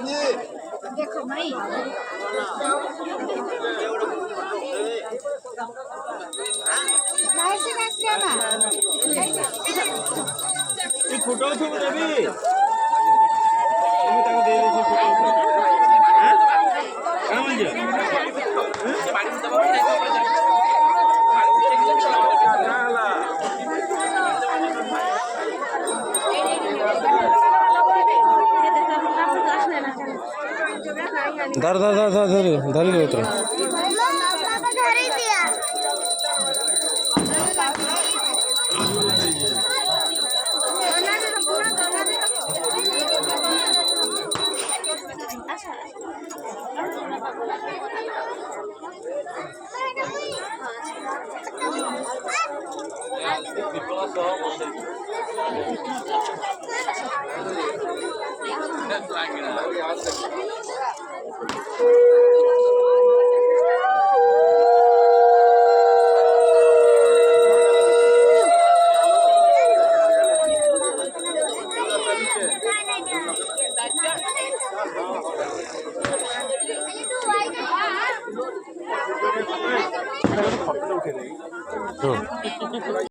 देखो भाई फोटो उठो देवी তুমি তাকে দিয়ে দিয়েছি ফটো হ্যাঁ মঞ্জু धर धर धर धर धर धर ले उतर